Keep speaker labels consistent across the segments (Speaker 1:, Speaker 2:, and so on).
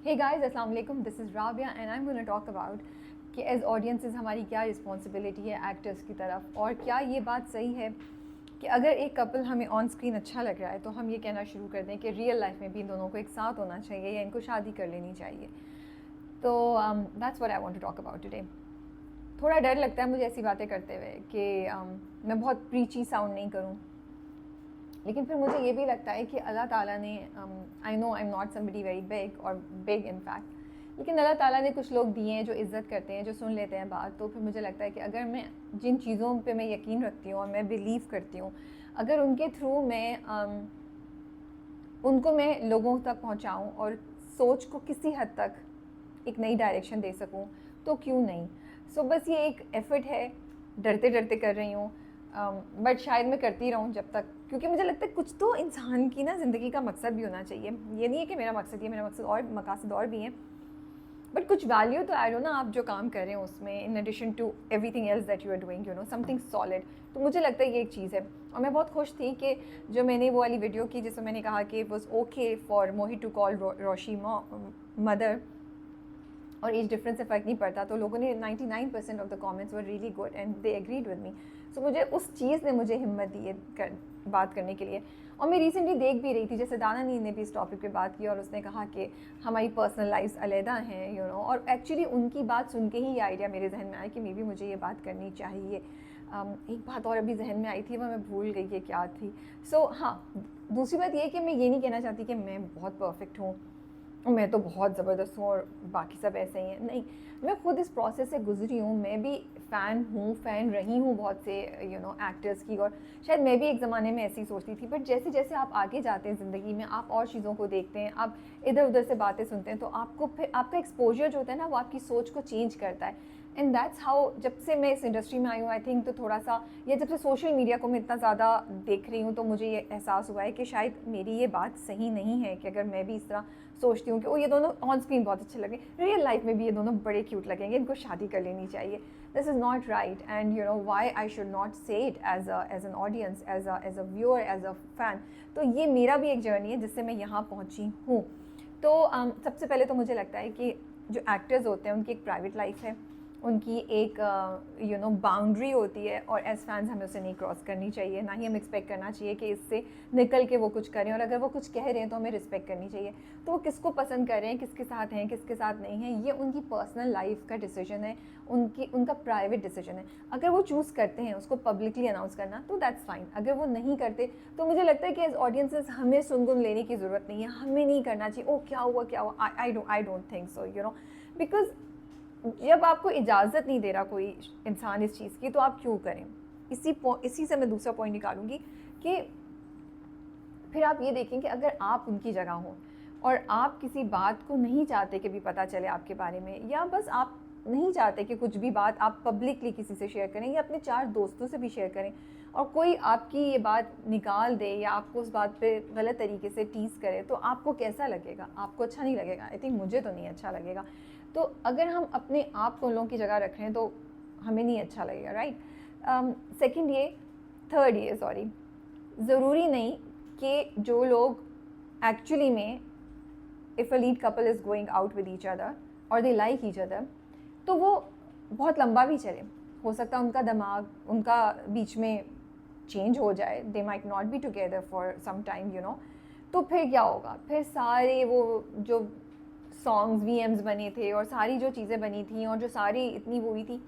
Speaker 1: Hey guys, अस्सलाम वालेकुम. This is Rabia and I'm going to talk about कि as audiences हमारी क्या रिस्पॉन्सिबिलिटी है एक्टर्स की तरफ, और क्या ये बात सही है कि अगर एक कपल हमें ऑन स्क्रीन अच्छा लग रहा है तो हम ये कहना शुरू कर दें कि रियल लाइफ में भी इन दोनों को एक साथ होना चाहिए या इनको शादी कर लेनी चाहिए. तो that's what I want to talk about today. थोड़ा डर लगता है मुझे ऐसी बातें करते हुए कि मैं बहुत प्रीची साउंड नहीं करूँ, लेकिन फिर मुझे ये भी लगता है कि अल्लाह ताला ने, I know I am not somebody very big और बिग इन फैक्ट, लेकिन अल्लाह ताला ने कुछ लोग दिए हैं जो इज़्ज़त करते हैं, जो सुन लेते हैं बात. तो फिर मुझे लगता है कि अगर मैं जिन चीज़ों पे मैं यकीन रखती हूँ और मैं बिलीव करती हूँ, अगर उनके थ्रू मैं उनको मैं लोगों तक पहुँचाऊँ और सोच को किसी हद तक एक नई डायरेक्शन दे सकूँ, तो क्यों नहीं. सो बस ये एक एफ़र्ट है, डरते डरते कर रही हूँ, बट शायद मैं करती रहूँ जब तक, क्योंकि मुझे लगता है कुछ तो इंसान की ना ज़िंदगी का मकसद भी होना चाहिए. ये नहीं है कि मेरा मकसद, ये मेरा मकसद और मकासद और भी हैं, बट कुछ वैल्यू तो ऐड हो ना आप जो काम कर रहे हैं उसमें, in addition to everything else that you are doing, you know, something solid. तो मुझे लगता है ये एक चीज़ है. और मैं बहुत खुश थी कि जो मैंने वो वाली वीडियो की जिसमें मैंने कहा कि it was okay for Mohit to call Roshi mother, और एज डिफरेंस से फ़र्क नहीं पड़ता, तो लोगों ने 99% of the comments were really good and they agreed with me. So मुझे उस चीज़ ने मुझे हिम्मत दी है बात करने के लिए. और मैं रिसेंटली देख भी रही थी, जैसे दाना नी ने भी इस टॉपिक पे बात की और उसने कहा कि हमारी पर्सनल लाइफ्स अलहदा हैं, यू नो, और एक्चुअली उनकी बात सुन के ही ये आइडिया मेरे जहन में आया कि मे बी मुझे ये बात करनी चाहिए. एक बात और अभी जहन में आई थी, वो मैं भूल गई कि क्या थी. सो हाँ, दूसरी बात ये कि मैं ये नहीं कहना चाहती कि मैं बहुत परफेक्ट हूँ, मैं तो बहुत ज़बरदस्त हूँ और बाकी सब ऐसे ही हैं. नहीं, मैं खुद इस प्रोसेस से गुजरी हूँ. मैं भी फ़ैन रही हूँ बहुत से यू नो एक्टर्स की, और शायद मैं भी एक ज़माने में ऐसी सोचती थी. बट जैसे जैसे आप आगे जाते हैं ज़िंदगी में, आप और चीज़ों को देखते हैं, आप इधर उधर से बातें सुनते हैं, तो आपको फिर आपका एक्सपोजर जो होता है ना, वो आपकी सोच को चेंज करता है. एंड दैट्स हाउ, जब से मैं इस इंडस्ट्री में आई हूँ आई थिंक, तो थोड़ा सा, या जब से सोशल मीडिया को मैं इतना ज़्यादा देख रही हूँ, तो मुझे ये एहसास हुआ है कि शायद मेरी ये बात सही नहीं है कि अगर मैं भी इस तरह सोचती हूँ कि ओ ये दोनों ऑन स्क्रीन बहुत अच्छे लगे, रियल लाइफ में भी ये दोनों बड़े क्यूट लगेंगे, इनको शादी कर लेनी चाहिए. This is not right, and you know why I should not say it as an audience, as a viewer, as a fan. तो ये मेरा भी एक जर्नी है जिससे मैं यहाँ पहुँची हूँ. तो सबसे पहले तो मुझे लगता है कि जो एक्टर्स होते हैं उनकी एक प्राइवेट लाइफ है, उनकी एक यू नो बाउंड्री होती है, और एज फैंस हमें उसे नहीं क्रॉस करनी चाहिए, ना ही हम एक्सपेक्ट करना चाहिए कि इससे निकल के वो कुछ करें, और अगर वो कुछ कह रहे हैं तो हमें रिस्पेक्ट करनी चाहिए. तो वो किसको पसंद कर रहे हैं, किसके साथ हैं, किसके साथ नहीं हैं, ये उनकी पर्सनल लाइफ का डिसीजन है, उनका प्राइवेट डिसीजन है. अगर वो चूज़ करते हैं उसको पब्लिकली अनाउंस करना, तो दैट्स फाइन. अगर वो नहीं करते, तो मुझे लगता है कि एज ऑडियंसेस हमें सुनगुन लेने की ज़रूरत नहीं है, हमें नहीं करना चाहिए. ओ क्या हुआ, I don't think so, you know, because जब आपको इजाज़त नहीं दे रहा कोई इंसान इस चीज़ की, तो आप क्यों करें. इसी से मैं दूसरा पॉइंट निकालूंगी कि फिर आप ये देखें कि अगर आप उनकी जगह हों और आप किसी बात को नहीं चाहते कि भी पता चले आपके बारे में, या बस आप नहीं चाहते कि कुछ भी बात आप पब्लिकली किसी से शेयर करें या अपने 4 दोस्तों से भी शेयर करें, और कोई आपकी ये बात निकाल दे या आपको उस बात पे गलत तरीके से टीज़ करे, तो आपको कैसा लगेगा. आपको अच्छा नहीं लगेगा. आई थिंक मुझे तो नहीं अच्छा लगेगा. तो अगर हम अपने आप को उन लोगों की जगह रख रहे हैं तो हमें नहीं अच्छा लगेगा, राइट. थर्ड ये सॉरी, ज़रूरी नहीं कि जो लोग एक्चुअली में, if a lead couple is going out with each other और दे लाइक ईच अदर, तो वो बहुत लंबा भी चले. हो सकता है उनका दिमाग, उनका बीच में चेंज हो जाए, they might not be together for some time, you know. तो फिर क्या होगा, फिर सारे वो जो सॉन्ग्स VMs बने थे और सारी जो चीज़ें बनी थी और जो सारी इतनी वो हुई थी,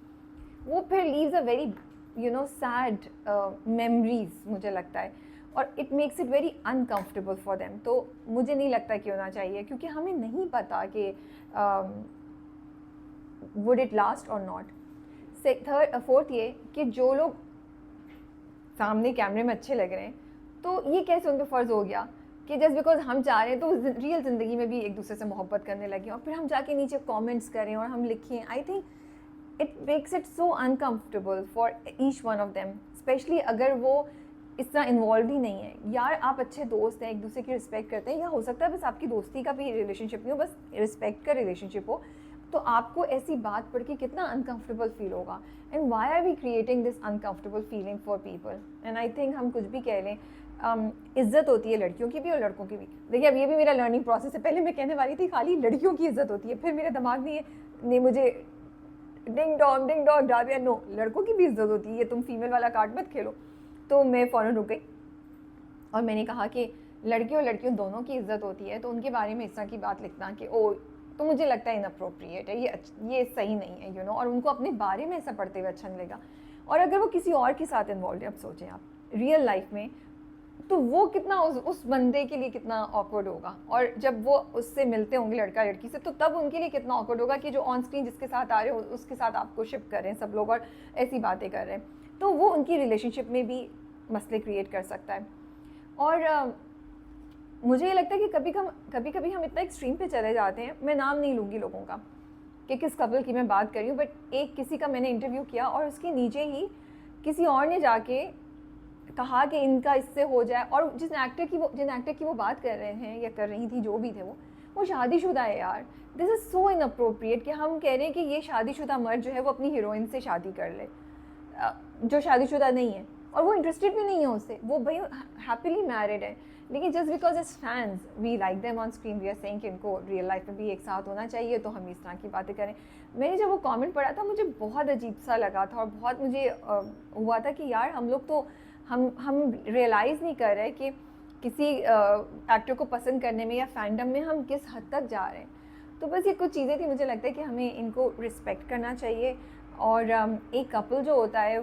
Speaker 1: वो फिर leaves a very you know sad memories मुझे लगता है, और it makes it very uncomfortable for them. तो मुझे नहीं लगता कि होना चाहिए, क्योंकि हमें नहीं पता कि वुड इट लास्ट और नॉट. फोर्थ ये कि जो लोग सामने कैमरे में अच्छे लग रहे हैं, तो ये कैसे उन पर फ़र्ज़ हो गया कि जस्ट बिकॉज हम चाह रहे हैं तो रियल ज़िंदगी में भी एक दूसरे से मोहब्बत करने लगे, और फिर हम जाके नीचे कमेंट्स करें और हम लिखें. I think it makes it so uncomfortable for each one of them, specially अगर वो इस तरह इन्वॉल्व ही नहीं है. यार आप अच्छे दोस्त हैं, एक दूसरे की रिस्पेक्ट करते हैं, या हो सकता है बस आपकी दोस्ती का भी रिलेशनशिप नहीं हो, बस रिस्पेक्ट का रिलेशनशिप हो, तो आपको ऐसी बात पढ़ के कितना अनकम्फर्टेबल फील होगा. And why are we creating this uncomfortable feeling for people. And I think हम कुछ भी कह लें, عزت ہوتی ہے لڑکیوں کی بھی اور لڑکوں کی بھی. دیکھیے اب یہ بھی میرا لرننگ پروسیس ہے. پہلے میں کہنے والی تھی خالی لڑکیوں کی عزت ہوتی ہے, پھر میرے دماغ میں نہیں مجھے ڈنگ ڈانگ ڈابیا, نو, لڑکوں کی بھی عزت ہوتی ہے, یہ تم فیمیل والا کارڈ مت کھیلو. تو میں فوراً رک گئی اور میں نے کہا کہ لڑکیوں اور لڑکیوں دونوں کی عزت ہوتی ہے, تو ان کے بارے میں اس طرح کی بات لکھنا کہ او, تو مجھے لگتا ہے اناپروپریٹ ہے, یہ صحیح نہیں ہے, یو نو, اور ان کو اپنے بارے میں ایسا پڑھتے ہوئے اچھا نہیں لگا. اور اگر وہ کسی اور کے ساتھ انوالوڈ ہے, اب سوچیں آپ ریئل لائف میں, تو وہ کتنا اس بندے کے لیے کتنا آکورڈ ہوگا, اور جب وہ اس سے ملتے ہوں گے لڑکا لڑکی سے, تو تب ان کے لیے کتنا آکورڈ ہوگا کہ جو آن اسکرین جس کے ساتھ آ رہے ہو اس کے ساتھ آپ کو شپ کر رہے ہیں سب لوگ اور ایسی باتیں کر رہے ہیں, تو وہ ان کی ریلیشن شپ میں بھی مسئلے کریٹ کر سکتا ہے. اور مجھے یہ لگتا ہے کہ کبھی کبھی ہم اتنا ایکسٹریم پہ چلے جاتے ہیں. میں نام نہیں لوں گی لوگوں کا کہ کس کپل کی میں بات کر رہی ہوں, بٹ ایک کسی کا میں نے انٹرویو کیا اور اس کے نیچے ہی کسی اور نے جا کے کہا کہ ان کا اس سے ہو جائے, اور جن ایکٹر کی وہ بات کر رہے ہیں یا کر رہی تھی, جو بھی تھے وہ شادی شدہ ہے یار. دس از سو ان اپروپریٹ کہ ہم کہہ رہے ہیں کہ یہ شادی شدہ مرد جو ہے وہ اپنی ہیروئن سے شادی کر لے جو شادی شدہ نہیں ہے, اور وہ انٹرسٹڈ بھی نہیں ہے اس سے, وہ بھائی ہیپیلی میرڈ ہے, لیکن just because as fans we like them on screen, we are seeing کہ ان کو ریئل لائف میں بھی ایک ساتھ ہونا چاہیے, تو ہم اس طرح کی باتیں کریں. میں نے جب وہ کامنٹ پڑھا تھا مجھے بہت عجیب سا لگا تھا, اور بہت مجھے ہوا تھا کہ یار ہم لوگ تو ہم ریئلائز نہیں کر رہے کہ کسی ایکٹر کو پسند کرنے میں یا فینڈم میں ہم کس حد تک جا رہے ہیں. تو بس یہ کچھ چیزیں تھیں, مجھے لگتا ہے کہ ہمیں ان کو رسپیکٹ کرنا چاہیے. اور ایک کپل جو ہوتا ہے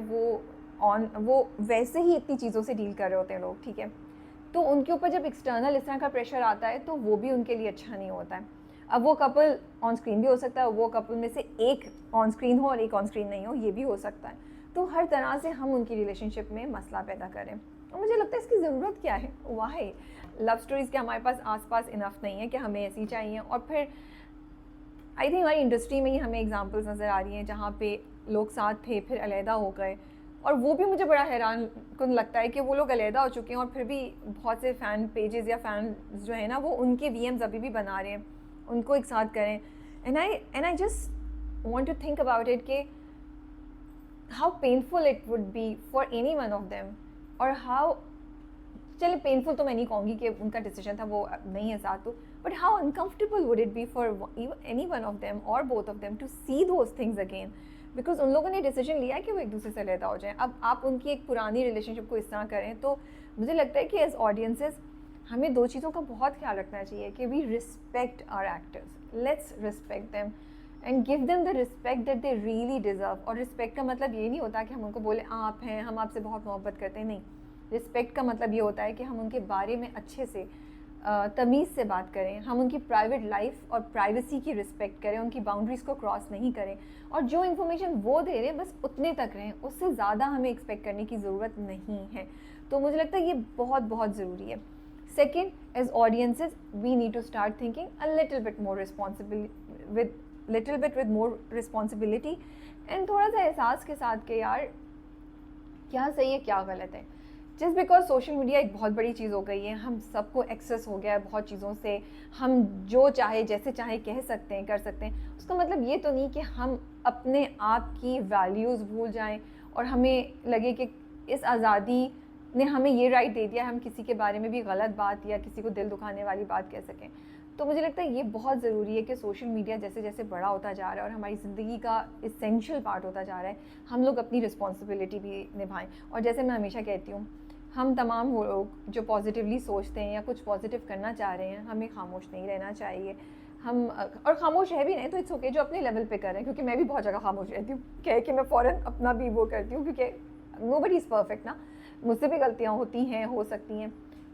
Speaker 1: وہ ویسے ہی اتنی چیزوں سے ڈیل کر رہے ہوتے ہیں لوگ, ٹھیک ہے, تو ان کے اوپر جب ایکسٹرنل اس طرح کا پریشر آتا ہے تو وہ بھی ان کے لیے اچھا نہیں ہوتا ہے. اب وہ کپل آن اسکرین بھی ہو سکتا ہے, وہ کپل میں سے ایک آن اسکرین ہو اور ایک آن اسکرین نہیں ہو, یہ بھی ہو سکتا ہے. تو ہر طرح سے ہم ان کی ریلیشن شپ میں مسئلہ پیدا کریں, اور مجھے لگتا ہے اس کی ضرورت کیا ہے. وائی لو اسٹوریز کے ہمارے پاس آس پاس انف نہیں ہے کہ ہمیں ایسی چاہیے. اور پھر آئی تھنک ہماری انڈسٹری میں ہی ہمیں ایگزامپلس نظر آ رہی ہیں جہاں پہ لوگ ساتھ تھے پھر علیحدہ ہو گئے, اور وہ بھی مجھے بڑا حیران کن لگتا ہے کہ وہ لوگ علیحدہ ہو چکے ہیں اور پھر بھی بہت سے فین پیجز یا فینز جو ہیں نا وہ ان کے وی ایمز ابھی بھی بنا رہے ہیں, ان کو ایک ساتھ کریں. And I just want to think about it کہ how painful it would be for any one of them, اور ہاؤ, چلے پینفل تو میں نہیں کہوں گی کہ ان کا ڈیسیجن تھا وہ نہیں ہے ساتھ, تو but how uncomfortable would it be for any one of them اور both of them to see those things again, because ان لوگوں نے ڈیسیجن لیا ہے کہ وہ ایک دوسرے سے علیحدہ ہو جائیں. اب آپ ان کی ایک پرانی ریلیشن شپ کو اس طرح کریں, تو مجھے لگتا ہے کہ ایز آڈینسز ہمیں دو چیزوں کا بہت خیال رکھنا چاہیے کہ we respect our actors, let's respect them and give them the respect that they really deserve. اور رسپیکٹ کا مطلب یہ نہیں ہوتا کہ ہم ان کو بولیں آپ ہیں, ہم آپ سے بہت محبت کرتے ہیں, نہیں. رسپیکٹ کا مطلب یہ ہوتا ہے کہ ہم ان کے بارے میں اچھے سے تمیز سے بات کریں, ہم ان کی پرائیویٹ لائف اور پرائیویسی کی رسپیکٹ کریں, ان کی باؤنڈریز کو کراس نہیں کریں, اور جو انفارمیشن وہ دے رہے ہیں بس اتنے تک رہیں, اس سے زیادہ ہمیں ایکسپیکٹ کرنے کی ضرورت نہیں ہے. تو مجھے لگتا ہے یہ بہت بہت ضروری ہے. Second, as audiences we need to start thinking a little bit more responsibility and تھوڑا سا احساس کے ساتھ کہ یار کیا صحیح ہے کیا غلط ہے. جسٹ بیکاز سوشل میڈیا ایک بہت بڑی چیز ہو گئی ہے, ہم سب کو ایکسیس ہو گیا ہے بہت چیزوں سے, ہم جو چاہے جیسے چاہے کہہ سکتے ہیں کر سکتے ہیں, اس کا مطلب یہ تو نہیں کہ ہم اپنے آپ کی ویلیوز بھول جائیں اور ہمیں لگے کہ اس آزادی نے ہمیں یہ رائٹ دے دیا ہم کسی کے بارے میں بھی غلط بات یا کسی کو دل دکھانے والی بات کہہ سکیں. تو مجھے لگتا ہے یہ بہت ضروری ہے کہ سوشل میڈیا جیسے جیسے بڑا ہوتا جا رہا ہے اور ہماری زندگی کا اسینشیل پارٹ ہوتا جا رہا ہے, ہم لوگ اپنی رسپانسبلٹی بھی نبھائیں. اور جیسے میں ہمیشہ کہتی ہوں, ہم تمام وہ لوگ جو پازیٹیولی سوچتے ہیں یا کچھ پازیٹیو کرنا چاہ رہے ہیں, ہمیں خاموش نہیں رہنا چاہیے. ہم اور خاموش ہے بھی نہیں تو اٹس اوکے, جو اپنے لیول پہ کر رہے ہیں, کیونکہ میں بھی بہت جگہ خاموش رہتی ہوں کہ میں فوراً اپنا بھی وہ کرتی ہوں, کیونکہ نو بڈی از پرفیکٹ نا, مجھ سے بھی غلطیاں ہوتی ہیں, ہو سکتی ہیں.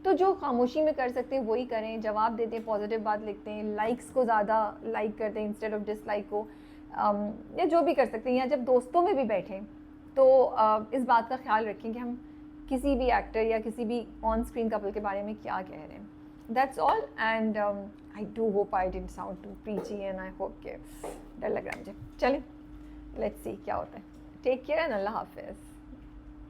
Speaker 1: تو جو خاموشی میں کر سکتے ہیں وہی کریں, جواب دیتے ہیں, پازیٹیو بات لکھتے ہیں, لائکس کو زیادہ لائک کرتے ہیں انسٹیڈ آف ڈس لائک کو, یا جو بھی کر سکتے ہیں. یا جب دوستوں میں بھی بیٹھیں تو اس بات کا خیال رکھیں کہ ہم کسی بھی ایکٹر یا کسی بھی آن اسکرین کپل کے بارے میں کیا کہہ رہے ہیں. That's all, and I do hope I don't sound too preachy, and I hope کہ ڈر لگ رہا ہے مجھے. چلیں لیٹس سی کیا ہوتا ہے. ٹیک کیئر اینڈ اللہ حافظ.